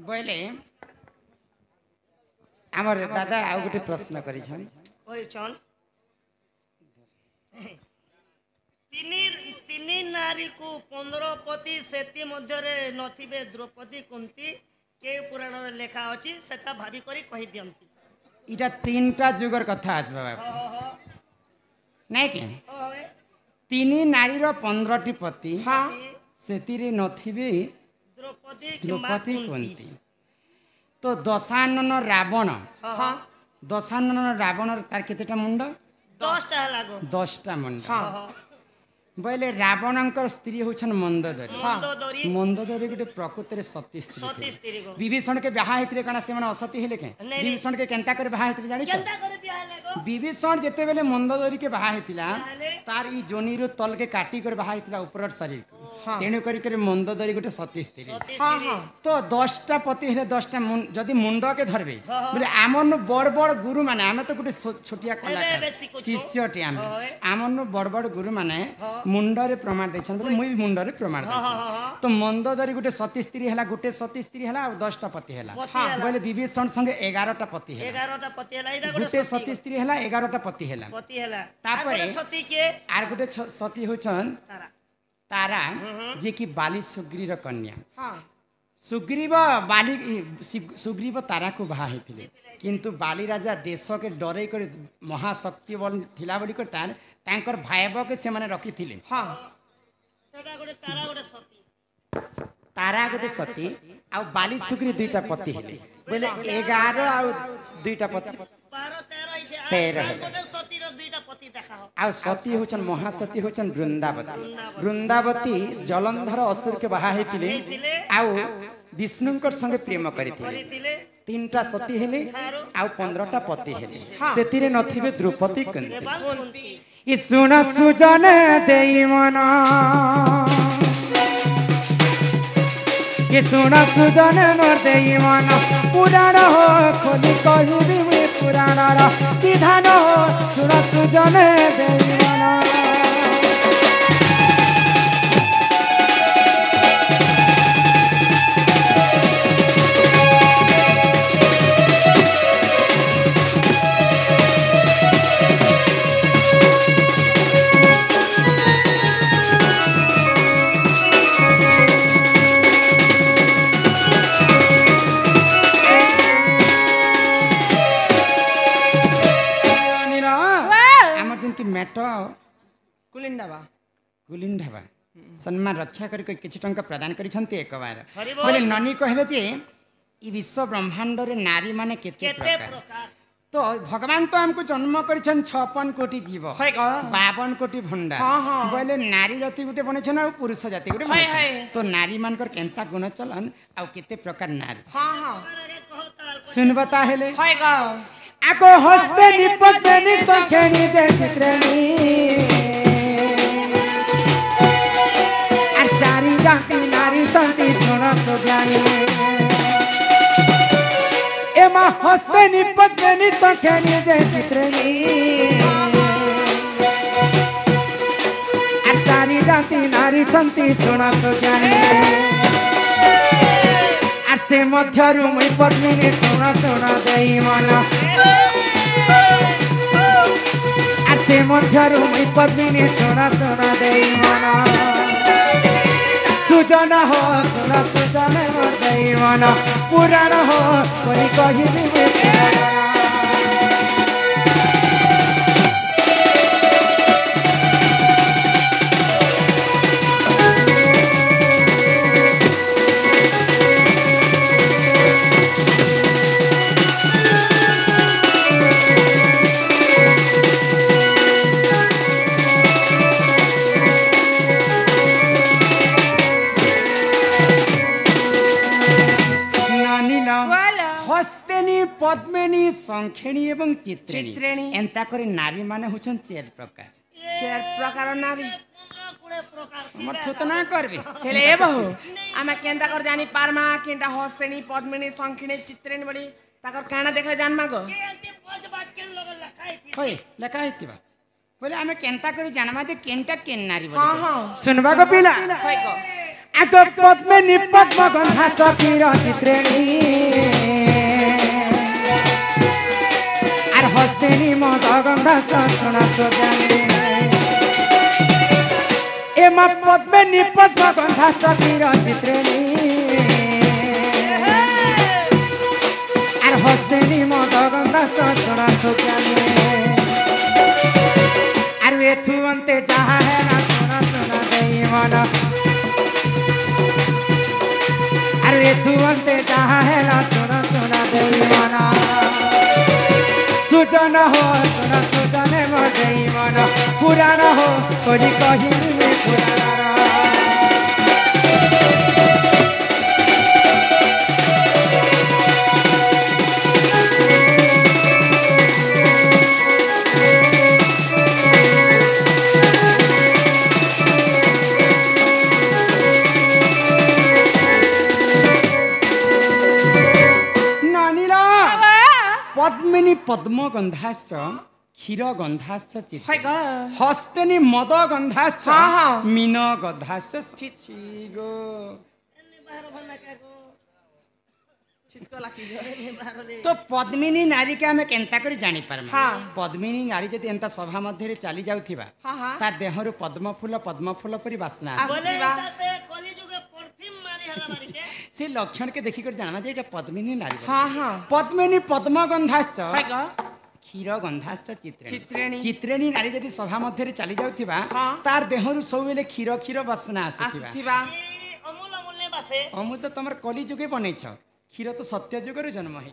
बोले आमर दादा आउ गोटे प्रश्न करिछन तिनी नारी को 15 पति सेति मध्य रे नथिबे द्रौपदी कुंती के पुराण रे लेखा अछि सेटा भाबी करी कहि दियंती इटा तीनटा जुगर कथा आस बाबा नहीं के तीनी नारी रो 15 टी पति हां सेतिरे नथिबे द्रौपदी कुंती तो दशानन रावण हां दशानन रावण तार केतेटा मुंड 10टा लागो 10टा मुंड हां बोले रावणंकर स्त्री होछन मंदोदरी मंदोदरी गोटे प्रकृति रे सती स्त्री विभीषण के बियाह हेतरे कना से मन असती हेले के विभीषण के केंता करे बियाह हेतरे जानि केंता करे बियाह लागो विभीषण जेते बेले मंदोदरी के बियाह हेतिला तार ई जोनी रो तल के काटी कर बियाह हेतिला ऊपर शरीर तेणु करी करे मंदोदरी गोटे सती स्त्री हां हां तो 10टा पति हेले 10टा जदी मुंड के धरबे बोले आमन बड़ बड़ गुरु माने आमे तो गोटे छोटिया कलाकार शिष्यटी आमन बड़ बड़ गुरु माने मुंडरे प्रमाण दैछन बोले मुई मुंडरे प्रमाण दैछन तो मंदोदरी गोटे सती स्त्री हला गोटे सती स्त्री हला और 10टा पति हला बोले विभीषण संगे 11टा पति हला 11टा पति हला इरा गोटे सती स्त्री हला 11टा पति हला तापरे सती के आर गोटे सती होछन तारा जे कि बाली सुग्रीव कन्या हां सुग्रीव बाली सुग्रीव तारा को बाहा हेतिले किंतु बाली राजा देश के डरे कर महाशक्ति बल थिला बोली कर तांकर भाईब के से माने रखी थिले हां सेटा गोटे तारा गोटे सती आ बाली सुग्रीव दुईटा पति हेले बोले 11 आ दुईटा पति 12 गोटे सती रो दुईटा पति देखा हो आ सती होचन महासती होचन वृंदावती जलंधर असुर के बाहा हेतिले आ विष्णुंकर संगे प्रेम करिथिले 3टा सती हेले आ 15टा पति हेले सेतिरे नथिबे द्रौपदी कुंती ई सुन सुजन देई मना ये सुन सुजन मोर देई मना पुराण हो खोली कहिबी मुई पुराण रा विधान हो सुन सुजन देई मना कुलिंडाबा सम्मान रक्षा करके किछि टंका प्रदान करिसंती एक बार बोले ननी कहले जे ई विश्व ब्रह्मांड रे नारी माने केते प्रकार तो भगवान तो हमको जन्म करिसन 56 कोटी जीव 52 कोटी भंडा बोले नारी जाति गुटे बने छन और पुरुष जाति गुटे बने तो नारी मानकर केंता गुण चलन आ केते प्रकार नारी हां हां सुन बता हेले आको हस्ते निपते नि संखेनी जे चित्रेणी चारी जाति नारी चंती सुन सुज्ञानी एमा हस्ते निपते नि संखेनी जे चित्रेणी चारी जाति नारी चंती सुन सुज्ञानी से मध्यरु मुई पद्मिनी सुन सुन देई मन से मध्यरु मुई पद्मिनी सुन सुन देई मन सुजन हो सुन सुजन मोर देई मन पुराण हो कोई कहिबी पद्मिनी संखेणी एवं चित्रेणी एंता करे नारी माने होछन 4 प्रकार नारी हमर थोतना करबे हेले ए बहु आमे केंदा कर जानी पारमा केंदा हस्तेनी पद्मिनी संखेणी चित्रेणी बडी ताकर काना देखले जान मागो के अंते 5 बाट के लोग लखाइती होय लखाइतीबा बोले आमे केंता करे जानमा जे केंटा केन नारी बडी हां हां सुनबा को पिला होय को আগ পদ্মিনী পদ্ম গন্ধা সখীর চিত্রেণী আর হস্তেনি মদ গন্ধা সোনা সোজানি এমা পদ্মিনী পদ্ম গন্ধা সখীর চিত্রেণী আর হস্তেনি মদ গন্ধা সোনা সোজানি আর এথু অন্তে যাহা হেলা সোনা সোনা দেই মন আর এথু অন্তে যাহা হেলা সোনা সোনা দেই মন সুজন হো সোনা সুজনে মো দেই মন পুরাণ হো করি কহিবি পুরাণ পদ্মিনী পদ্ম গন্ধাশ্চ ক্ষীর গন্ধাশ্চ চিত্ত হস্তেনি মদ গন্ধাশ্চ মীন গন্ধাশ্চ গো তো পদ্মিনী নারী কে আমি কেনতা করে জানি পারমা পদ্মিনী নারী যদি এন্তা সভা মধ্যে চালি যাউথিবা তার দেহরু পদ্ম ফুল পরি বাসনা से लक्षण के देखी कर जाना जे पद्मिनी नारी पद्मिनी पद्म गंधाश्च क्षीर गंधाश्च चित्रेणी नारी जदि सभा मध्य चली जाउथिबा तार देहरु सब बेले क्षीर क्षीर बासना आसुथिबा अमूल तो तमर कली जुगे बनेछ क्षीर तो सत्य जुगरु जन्म है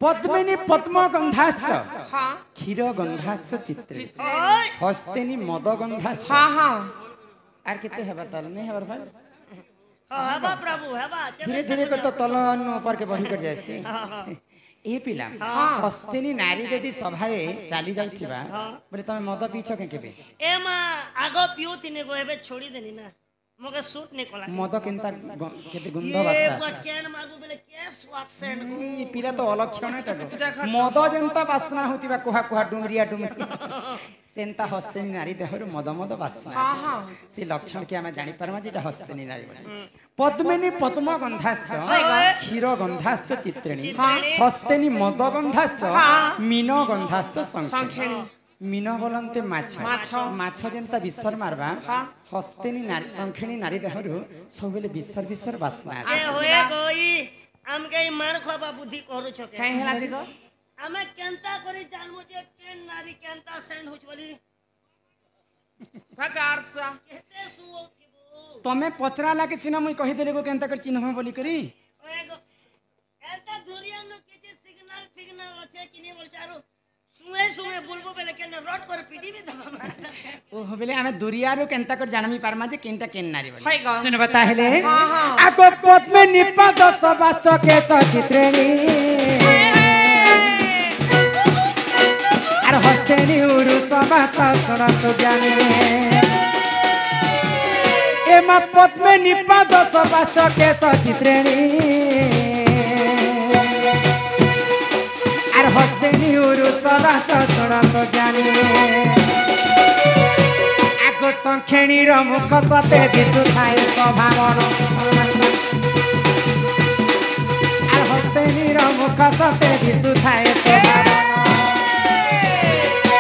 पद्मिनी पद्म गंधाश्च क्षीर गंधाश्च चित्रे हस्तेनी मद गंधाश्च आर केते हेबा तल नहीं हेबर भाई हेबा प्रभु हेबा धीरे धीरे कर तो तलन ऊपर के बढ़ी कर जायसे ए पिला हस्तेनी नारी जदी सभा रे चाली जाउथिबा बोले तमे मद पीछ के केबे ए मा आगो पिउतिने गो हेबे छोड़ी देनी ना मगे सूट नहीं कला मद केनता केते गंध बासा ए केन मागु बेले के स्वाद सेन ई पिला तो अलक्षण टाको मद जेंता बासना होतिबा कोहा कोहा डुमरिया सेंता हस्तेनी नारी देहरु मद मद बासना से लक्षण के हम जानि परमा जेटा हस्तेनी नारी पद्मिनी पद्म गंधाश्च क्षीर गंधाश्च चित्रेणी हस्तेनी मद गंधाश्च मीन गंधाश्च संखेणी मीन बोलते माछ माछ जेंता विसर मारबा हस्तेनी नारी संखेणी नारी देहरु सब बेले विसर बासना ए होए गई हम के मार खबा बुद्धि करू छ के काहे हला जे गो हमें केनता करी जानमु जे केन नारी केनता सेंड होछ बोली प्रकार सा केते सुओथिबो तमे पचरा लागे सिना मुई कहि देले गो केनता कर चिन्ह बोली करी ओए गो एता दुरिया न केचे सिग्नल अछि किने बोल चारो सुए बोलबो बेले केन रट कर पीडी भी दबा ओ बेले हमें दुरियारो केनता कर जानमी पारमा जे केनटा केन नारी बोली हाय गो सुन बता हेले आको पद्मिनी पद सबाच के चित्रेणी आर हस्तेनी उरु सबाच सोना सुजानी एमा पद्मिनी पद सबाच के चित्रेणी हस्तेनी उरु सबाच सोना सुजानी आगो संखेणी रो मुख सते दिसु थाए स्वभावन आर हस्तेनी रो मुख सते दिसु थाए स्वभावन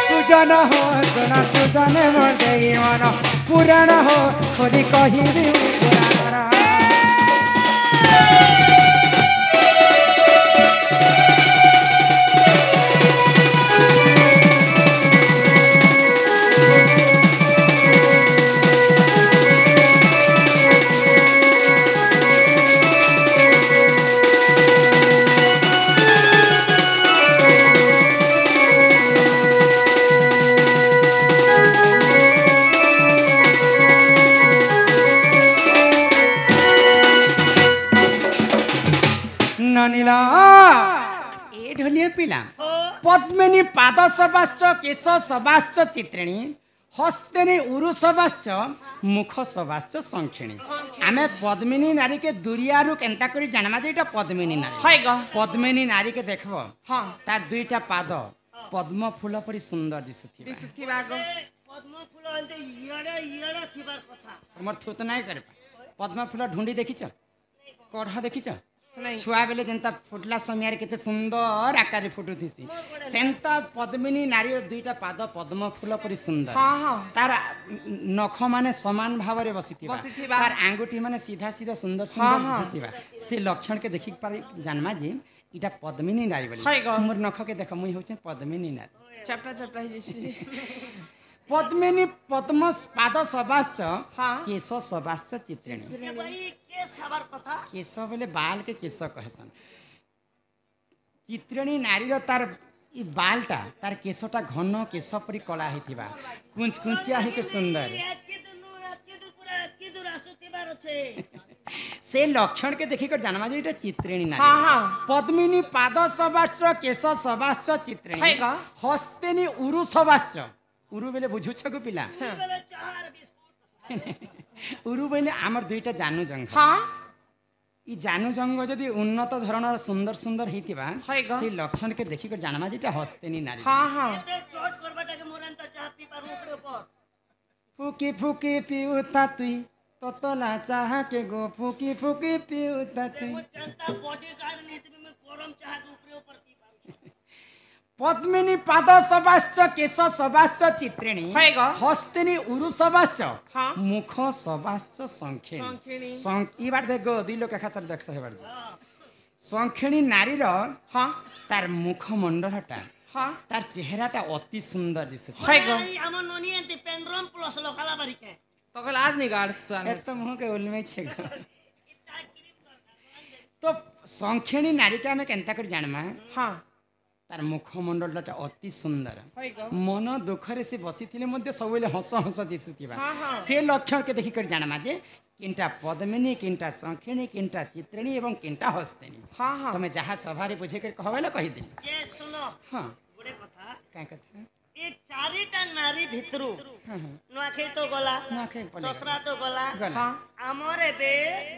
सुजन हो सोना सुजने मोर देई मन पुराण हो खोली कहिबी पुराण ननीला ए ढोलिया पिला पद्मिनी पाद सबाश्च केश सबाश्च चित्रिणी हस्तेनी उरु सबाश्च मुख सबाश्च संखिणी आमे पद्मिनी नारी के दुरियारु केनता करी जानमा जे एटा पद्मिनी नारी हाय गो पद्मिनी नारी के देखबो हां तार दुईटा पाद ପଦ୍ମ ଫୁଲ ପରି ସୁନ୍ଦର ଦିଶୁଥିବ ଦିଶୁଥିବା ଗো ପଦ୍ମ ଫୁଲ ଏମିତି ଇଆଡ଼େ ଥିବାର କଥା ତମର ଥୁତ ନାଇଁ କରେ ପଦ୍ମ ଫୁଲ ଢୁଣ୍ଡି ଦେଖିଛ କଢ଼ ଦେଖିଛ ନାଇଁ ଛୁଆ ବେଲେ ଯେନ୍ତା ଫୁଟଲା ସମୟରେ କେତେ ସୁନ୍ଦର ଆକାରରେ ଫୁଟୁଥିସି ସେନ୍ତା ପଦ୍ମିନୀ ନାରୀର ଦୁଇଟା ପାଦ ପଦ୍ମ ଫୁଲ ପରି ସୁନ୍ଦର ହଁ ହଁ ତାର ନଖ ମାନେ ସମାନ ଭାବରେ ବସିଥିବା ବସିଥିବା। ତାର ଆଙ୍ଗୁଠି ମାନେ ସିଧା ସିଧା ସୁନ୍ଦର ସୁନ୍ଦର ହଁ। ଦିଶୁଥିବା ସେ ଲକ୍ଷଣ କେ ଦେଖି ପାରି ଜାନମା ଯେ ଇଟା ପଦ୍ମିନୀ ନାରୀ ବୋଲି ହଇ ଗ। ମୋर ନଖ କେ ଦେଖ ମୁଇ ହଉଛେ ପଦ୍ମିନୀ ନାରୀ ଚପଟା ଚପଟା ହେଇଯାଇଛି ପଦ୍ମିନୀ ପଦ୍ମ ପାଦ ସବାଶ୍ଚ ହଁ। କେଶ ସବାଶ୍ଚ ଚିତ୍ରିଣୀ ଏ ଭାଇ କେସ୍ ହେବାର କଥା केश बोले बाल के केश कहसन चित्रिणी नारीर तार ई बालटा तार केशटा घन केश परी कला होइतिबा कुंच कुंचिया है के सुंदर ଏତ୍କି ଦୂର ପୁରା ଏତ୍କି ଦୂର ଆସୁଥିବାର ଅଛି से लक्षण के देखि कर जानवा जे इटा चित्रिणी नारी हाँ हाँ पद्मिनी पाद सबाश्च केश सबाश्च चित्रिणी है ग। हस्तेनी उरु सबाश्च उरु बेले बुझुछ को पिला ବେଲେ 4 ବିସ୍କୁଟ उरु बेले आमर दुईटा जानू जंग हाँ इ जानू जंग जदि उन्नत धरणर सुंदर सुंदर हेतिबा है ग। से लक्षण के देखि कर जानवा जेटा हस्तेनी नारी हाँ हाँ ଏତେ ଚଟ କରବାଟାକେ ମୋର ଏନ୍ତା ଚାହା ପିଇ ପାରୁ ଉପରେ ଉପର फुकी फुकी पिउता तुई ततला चाह के गो फुकी फुकी पिउता तुई ମୁଁ କେନ୍ତା ବଡି ଗାର୍ଡ ନେଇଥିବି ମୁଁ ଗରମ ଚାହାକେ ଉପରେ ଉପର ପିଇ ପାରୁଛି पद्मिनी पाद सबाश्च केश सबाश्च चित्रिणी है ग। हस्तिनी उरु सबाश्च हाँ। मुख सबाश्च संखिणी संखिणी। ई बार देख गो दुई लोक खातर देख हेबार संखिणी नारीर हाँ तार मुख मंडलटा हाँ तार चेहराटा अति सुंदर दिसु है ग। ଆମ ନନି ଏନ୍ତି ପେଣ୍ଡ୍ରମ ପ୍ଲସ ଲଖାଲା ବାରିକେ तो कल आज नहीं गाड़ सुन एत मुह के उलमे छे गो। ଇଟା କ୍ରିମ ଦରକାର तो संखिणी नारी के हमें केनता कर जानमा हाँ तार मुखमंडलटा अति सुंदर है ग। मन दुखरे से बसीथिले मध्य सबले हस हस दिसुथिबा हाँ, हाँ। से लक्षण के देखि कर जानमा जे किंटा पद्मिनी किंटा संखिणी किंटा चित्रिणी एवं किंटा हस्तिनी हाँ हाँ तमे जहा सभारे बुझे कर कहबेला कहि दिली ଯେ ଶୁଣ हां ଗୋଟେ କଥା काय कथा ଏ ଚାରିଟା ନାରୀ ଭିତରୁ हां हां ନୂଆଖାଇ ତ ଗଲା ନୂଆଖାଇ ପଳେଇଲା। ଦଶରା ତ ଗଲା ଗଲା। हाँ ଆମର ଏବେ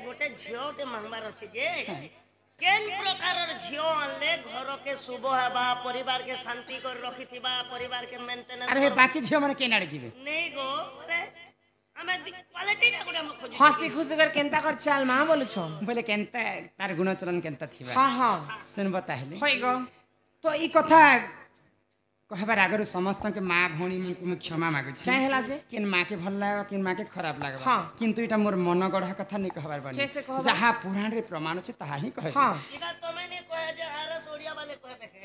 ଗୋଟେ ଝିଅଟେ ମାଗବାର ଅଛି ଯେ କେନ୍ ପ୍ରକାରର ଝିଅ ଆଣିଲେ ଘରକେ ଶୁଭ ହେବା ପରିବାରକେ ଶାନ୍ତି କରି ରଖିଥିବା ପରିବାରକେ ମେଣ୍ଟେନାନ୍ସ अरे हे बाकी झियो माने केनाडे जिवे ନେଇ गो ବୋଲେ ଆମେ କ୍ୱାଲିଟିଟା ଗୋଟେ ଆମେ ଖୋଜୁ हंसी खुशी कर केंता कर चाल माँ बोलू छो बोले केनता तार गुणचरण केनता थिबा हाँ हाँ सुन बताहिले है ग। तो ई कथा कहबार आगर समस्त के माँ भौणी मैं क्षमा मागु छी क्या हैला जे किन माँ के भल लाग किन माँ के खराब लाग हाँ। किंतु इटा मोर मन गढ़ा कथा नहीं कहबार बनी कैसे कहबा? जहाँ पुराण रे प्रमाण छै ताहा ही कहे हाँ ଏଇଟା ତମେ ନି କହେ ଯେ ଆରସ ଓଡ଼ିଆ ବାଲେ କହିବେ के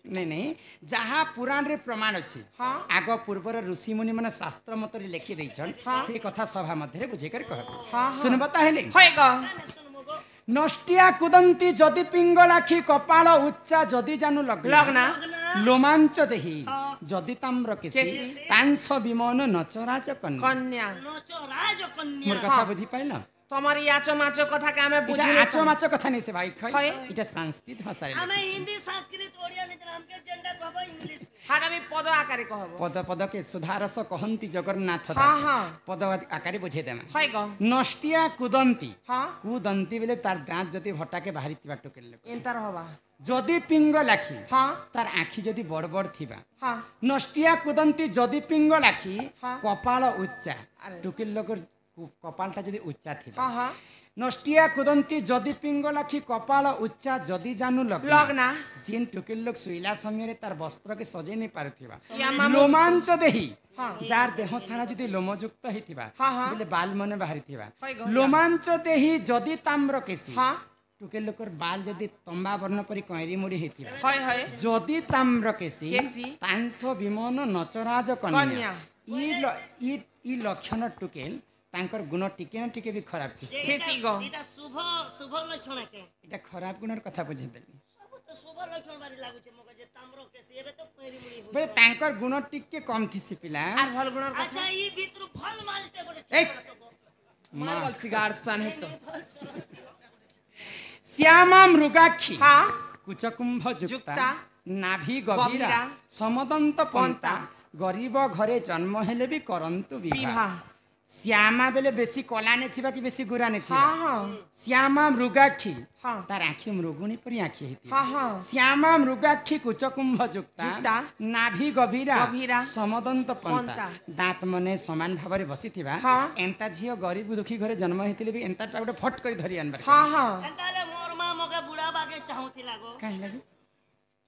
नहीं नहीं जहाँ पुराण रे प्रमाण अछि हाँ। आग पूर्वर ऋषि मुनि माने शास्त्र मत रे लिखि दैछन से कथा सभा मध्य रे बुझे कर कहबे हाँ, सुन बताहिले है ग। ଶୁଣ ମଗो नष्टिया कुदंती जदि पिंगलाखी कपाल उच्चा जदि जानू लगना लोमांच देही जदि ताम्र केसी केसी। तांस विमान नचराज कन्या कन्या ନଚ ରାଜ କନ୍ୟା मोर कथा बुझी पाइला तुम्हारी याचो माचो कथा के हमें बुझी इटा नहीं आचो माचो कथा नहीं से भाई है। खै इटा संस्कृत भाषा रे ଆମେ ହିନ୍ଦୀ ସଂସ୍କୃତ ଓଡ଼ିଆ ନିଜ ଆମକେ ଯେନ୍ଟା कहबो इंग्लिश हाड़ा भी पद आकारे कहबो पद पद के सुधारस कहंती जगन्नाथ हाँ, दास हाँ। पद आकारे बुझे देमा है ग। नष्टिया कुदंती हाँ कुदंती बेले तार दांत जदि भटा के बाहरी तिबा टोकेल इंतर होबा जदि पिंगलाखी हाँ तार आखी जदि बड़ बड़ थिबा हाँ नष्टिया कुदंती जदि पिंगलाखी हाँ। कपाल उच्चा अरे। टुकिल लोकर कपालटा जदि उच्चा थिबा हाँ हाँ नष्टिया कुदंती जदि पिंगलाखी कपाल उच्चा जदि जानू लगना जिन टुकिल लोक सुइला समय रे तार वस्त्र के सजे नहीं पारुथिबा या मामू- लोमांच देही हाँ। जार देह सारा जदि लोमयुक्त हेतिबा हाँ, हाँ। बोले बाल मने बाहरिथिबा है ग। लोमांच देही जदि ताम्र केसी हाँ टुकिल लोकर बाल जदि तंबा वर्ण परि कैरी मुड़ी हेतिबा है जदि ताम्र केसी केसी। तांस विमान नचराज कन्या। कन्या ई लक्षण टुकेल तांकर गुण टिके न टिके भी खराब थी फेसी ग। ଏଇଟା ଶୁଭ ଶୁଭ ଲକ୍ଷଣ के इटा खराब गुणर कथा बुझे देली ସବୁ ତ ଶୁଭ ଲକ୍ଷଣ ବାରି ଲାଗୁଛି ମଗ ଯେ ତାମ୍ର କେସି ଏବେ ତ ପେରି ମୁଳି बे तांकर गुण टिके कम थी से पिला आर भल गुणर कथा ଆଚ୍ଛା ଇ ଭିତରୁ ଭଲ ମାଲଟେ ଗୋଟେ ए मार बोल सिगार सन है तो श्यामा मृगाक्षी हाँ कुचकुंभ जुक्ता जुक्ता, नाभि गभीरा गभीरा, समदंत पंता पंता, गरीब घरे जन्म हेले भी करंतु विवाह विवाह श्यामा बेले बेसी कला नहीं थिबा कि बेसी गोरा नहीं थिबा हाँ हाँ श्यामा मृगाक्षी हाँ तार आँखी मृगुणी परी आँखी हेती हाँ हाँ श्यामा मृगाक्षी कुचकुंभ जुक्ता जुक्ता, नाभि गभीरा गभीरा, समदंत पंता पंता, दांत मने समान भाବରେ बसिथिबा हाँ। एंता झियो गरीब दुखी घरे जन्म हेतिले भी एंता टा गोटे फट करी धरि आनबार हाँ हाँ एंताले मोर माँ मगे बुढ़ा बागे चाहूथिला गो काहे लागी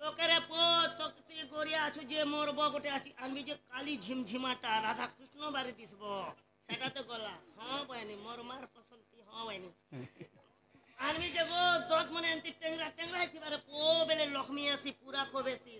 तो करे पो तो तुई गोरिया आछु जे मोर बो गोटे आछि आनबी जे काली झिमझिमाटा राधा कृष्ण बारे दिसबो सेटा तो गला हां बहनी मोर मार पसंदी हां बहनी आनबी जे गो दस मने एंती टेंगरा टेंगरा हिति बारे पो बेले लक्ष्मी आसी पूरा खोबेसी